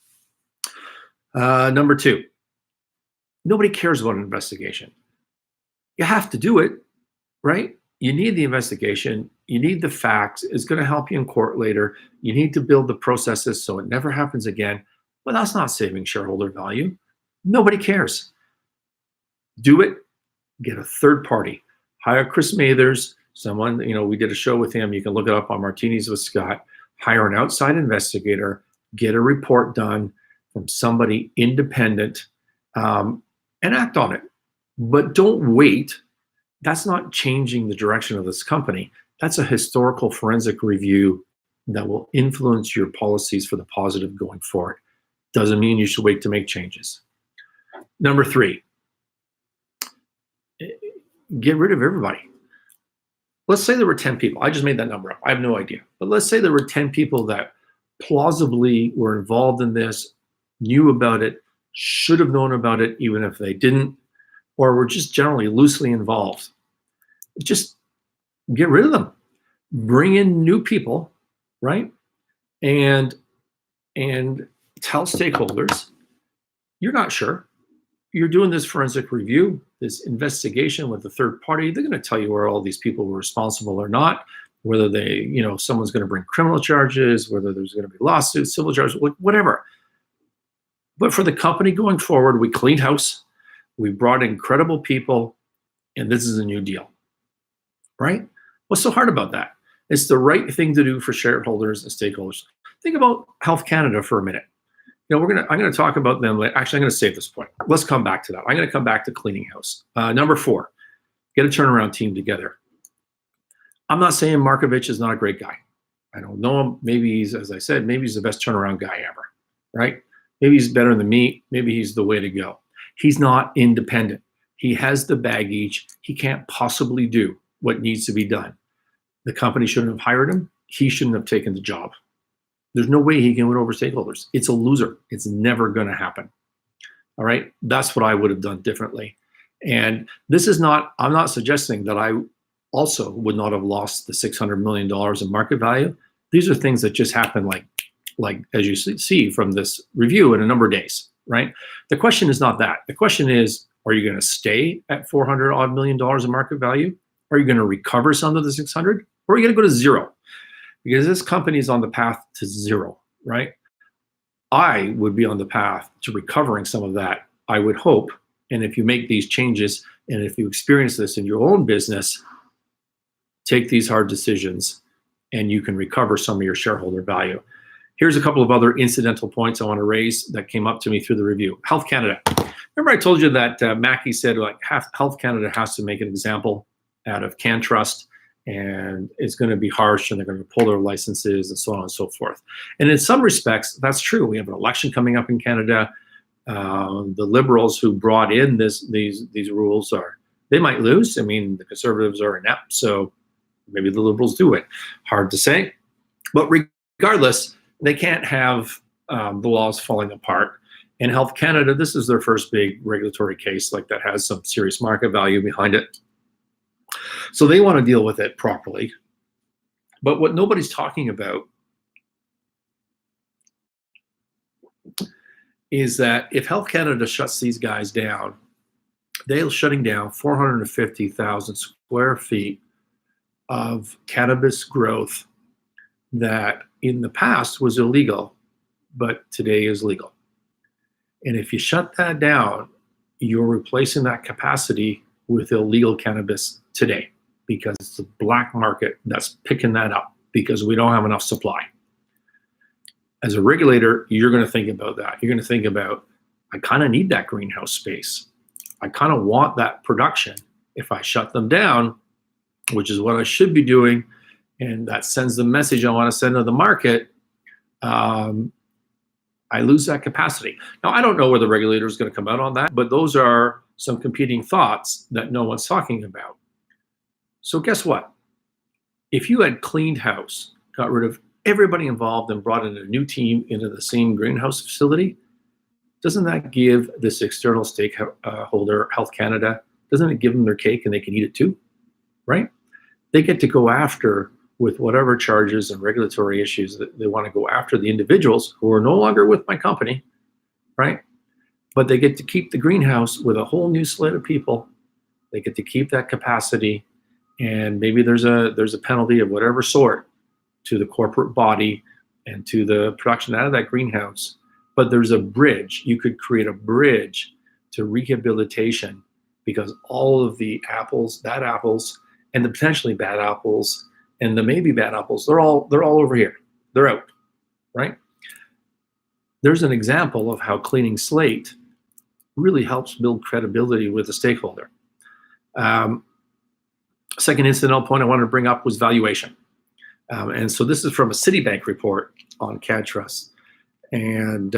Number two, nobody cares about an investigation. You have to do it, right? You need the investigation. You need the facts. It's going to help you in court later. You need to build the processes so it never happens again. But that's not saving shareholder value. Nobody cares. Do it. Get a third party. Hire Chris Mathers, someone, we did a show with him. You can look it up on Martinis with Scott. Hire an outside investigator. Get a report done from somebody independent, and act on it. But don't wait. That's not changing the direction of this company. That's a historical forensic review that will influence your policies for the positive going forward. Doesn't mean you should wait to make changes. Number three, get rid of everybody. Let's say there were 10 people. I just made that number up. I have no idea. But let's say there were 10 people that plausibly were involved in this, knew about it, should have known about it even if they didn't, or were just generally loosely involved. Just get rid of them. Bring in new people, right? And tell stakeholders, you're not sure. You're doing this forensic review, this investigation with a third party. They're going to tell you where all these people were responsible or not, whether they, someone's going to bring criminal charges, whether there's going to be lawsuits, civil charges, whatever. But for the company going forward, we cleaned house. We brought in credible people, and this is a new deal, right? What's so hard about that? It's the right thing to do for shareholders and stakeholders. Think about Health Canada for a minute. I'm going to talk about them. Actually, I'm going to save this point. Let's come back to that. I'm going to come back to cleaning house. Number four, get a turnaround team together. I'm not saying Marcovitch is not a great guy. I don't know him. Maybe he's, as I said, maybe he's the best turnaround guy ever, right? Maybe he's better than me. Maybe he's the way to go. He's not independent. He has the baggage. He can't possibly do what needs to be done. The company shouldn't have hired him. He shouldn't have taken the job. There's no way he can win over stakeholders. It's a loser. It's never going to happen. All right. That's what I would have done differently. And this is not, I'm not suggesting that I also would not have lost the $600 million in market value. These are things that just happen like as you see from this review in a number of days, right? The question is not that. The question is, are you going to stay at $400 odd million in market value? Are you going to recover some of the 600? Or are you going to go to zero? Because this company is on the path to zero, right? I would be on the path to recovering some of that, I would hope. And if you make these changes, and if you experience this in your own business, take these hard decisions and you can recover some of your shareholder value. Here's a couple of other incidental points I want to raise that came up to me through the review. Health Canada. Remember I told you that Mackey said like Health Canada has to make an example out of CannTrust, and it's going to be harsh, and they're going to pull their licenses and so on and so forth. And in some respects, that's true. We have an election coming up in Canada. The Liberals who brought in these rules they might lose. I mean, the Conservatives are inept, so maybe the Liberals do it. Hard to say. But regardless, they can't have the laws falling apart. And Health Canada, this is their first big regulatory case like that has some serious market value behind it. So they want to deal with it properly. But what nobody's talking about is that if Health Canada shuts these guys down, they're shutting down 450,000 square feet of cannabis growth that in the past was illegal, but today is legal. And if you shut that down, you're replacing that capacity with illegal cannabis today, because it's the black market that's picking that up because we don't have enough supply. As a regulator, you're going to think about that. You're going to think about, I kind of need that greenhouse space. I kind of want that production. If I shut them down, which is what I should be doing, and that sends the message I want to send to the market, I lose that capacity. Now, I don't know where the regulator is going to come out on that, but those are some competing thoughts that no one's talking about. So guess what? If you had cleaned house, got rid of everybody involved and brought in a new team into the same greenhouse facility, doesn't that give this external stakeholder, Health Canada, doesn't it give them their cake and they can eat it too, right? They get to go after, with whatever charges and regulatory issues that they want to go after the individuals who are no longer with my company, right? But they get to keep the greenhouse with a whole new slate of people. They get to keep that capacity, and maybe there's a penalty of whatever sort to the corporate body and to the production out of that greenhouse. But there's a bridge. You could create a bridge to rehabilitation, because all of the apples, bad apples, and the potentially bad apples, and the maybe bad apples, they're all over here. They're out, right? There's an example of how cleaning slate really helps build credibility with the stakeholder. Second incidental point I wanted to bring up was valuation. And so this is from a Citibank report on CannTrust. And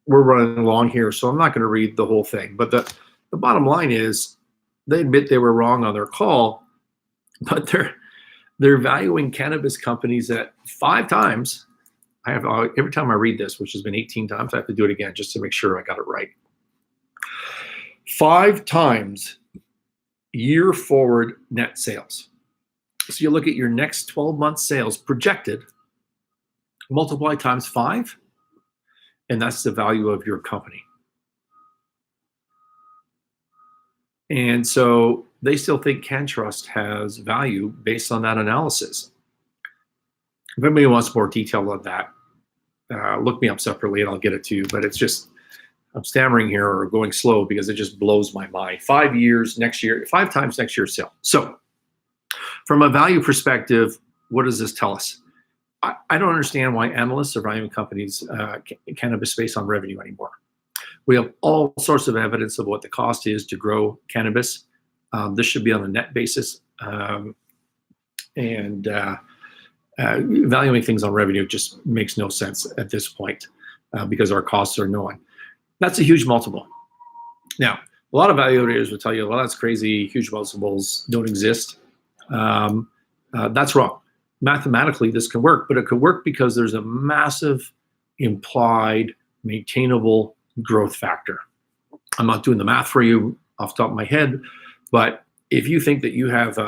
we're running along here, so I'm not going to read the whole thing. But the bottom line is they admit they were wrong on their call, but they're valuing cannabis companies at 5 times. I have every time I read this, which has been 18 times, I have to do it again just to make sure I got it right. 5 times year forward net sales. So you look at your next 12 month sales projected, multiply times 5, and that's the value of your company. And so they still think CannTrust has value based on that analysis. If anybody wants more detail on that, look me up separately and I'll get it to you. But it's just, I'm stammering here or going slow because it just blows my mind. 5 years next year, 5 times next year's sale. So from a value perspective, what does this tell us? I don't understand why analysts are valuing companies, cannabis space on revenue anymore. We have all sorts of evidence of what the cost is to grow cannabis. This should be on a net basis. Valuing things on revenue just makes no sense at this point because our costs are known. That's a huge multiple. Now, a lot of valuators will tell you, well, that's crazy, huge multiples don't exist. That's wrong. Mathematically, this can work, but it could work because there's a massive implied maintainable growth factor. I'm not doing the math for you off the top of my head, but if you think that you have,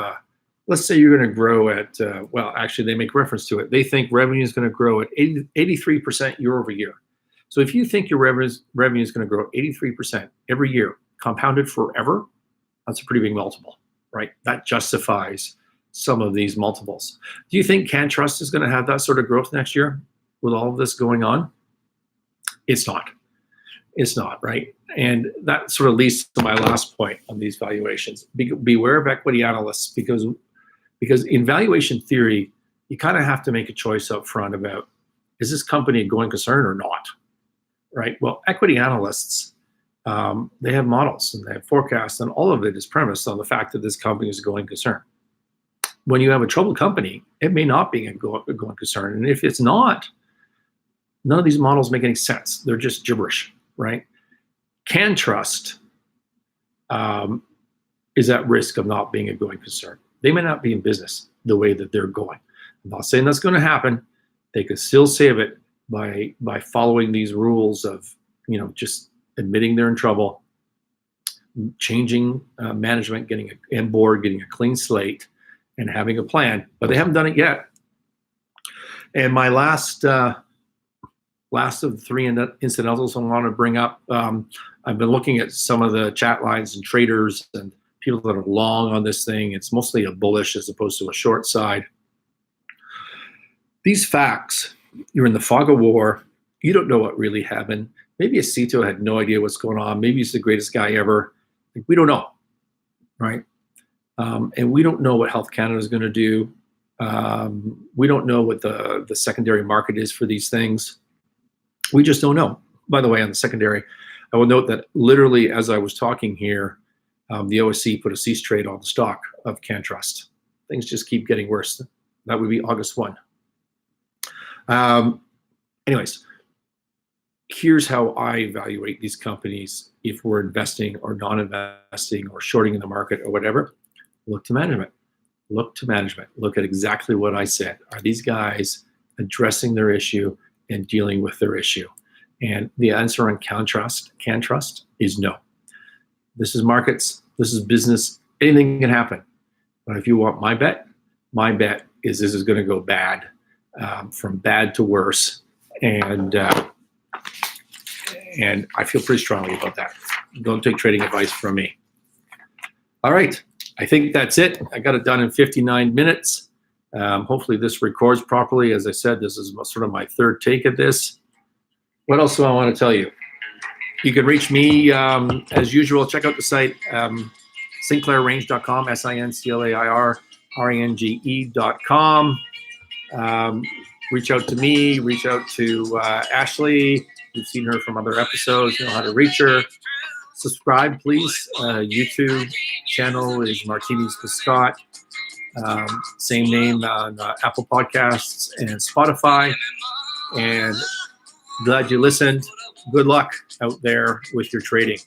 let's say you're going to grow at, well, actually they make reference to it. They think revenue is going to grow at 83% year over year. So if you think your revenue is going to grow 83% every year, compounded forever, that's a pretty big multiple, right? That justifies some of these multiples. Do you think CannTrust is going to have that sort of growth next year with all of this going on? It's not. It's not, right? And that sort of leads to my last point on these valuations. Beware of equity analysts because in valuation theory, you kind of have to make a choice up front about, is this company a going concern or not, right? Well, equity analysts, They have models and they have forecasts, and all of it is premised on the fact that this company is a going concern. When you have a troubled company, it may not be a going concern. And if it's not, none of these models make any sense. They're just gibberish, right? CannTrust is at risk of not being a going concern. They may not be in business the way that they're going. I'm not saying that's going to happen. They could still save it by following these rules of, just admitting they're in trouble, changing management, getting on board, getting a clean slate, and having a plan. But they haven't done it yet. And my last of the three incidentals I want to bring up, I've been looking at some of the chat lines and traders and people that are long on this thing. It's mostly a bullish as opposed to a short side. These facts, you're in the fog of war. You don't know what really happened. Maybe Aceto had no idea what's going on. Maybe he's the greatest guy ever. We don't know, right? And we don't know what Health Canada is going to do. We don't know what the secondary market is for these things. We just don't know. By the way, on the secondary, I will note that literally as I was talking here, the OSC put a cease trade on the stock of CannTrust. Things just keep getting worse. That would be August 1. Anyways, here's how I evaluate these companies if we're investing or non-investing or shorting in the market or whatever. Look to management. Look to management. Look at exactly what I said. Are these guys addressing their issue and dealing with their issue? And the answer on CannTrust is no. This is markets. This is business. Anything can happen. But if you want my bet is this is going to go bad, from bad to worse. And I feel pretty strongly about that. Don't take trading advice from me. All right. I think that's it. I got it done in 59 minutes. Hopefully this records properly. As I said, this is sort of my third take at this. What else do I want to tell you? You can reach me as usual. Check out the site, sinclairrange.com, sinclairrange.com. Reach out to me, reach out to Ashley. You've seen her from other episodes, you know how to reach her. Subscribe, please. YouTube channel is Martinis with Scott. Same name on Apple Podcasts and Spotify. And glad you listened. Good luck out there with your trading.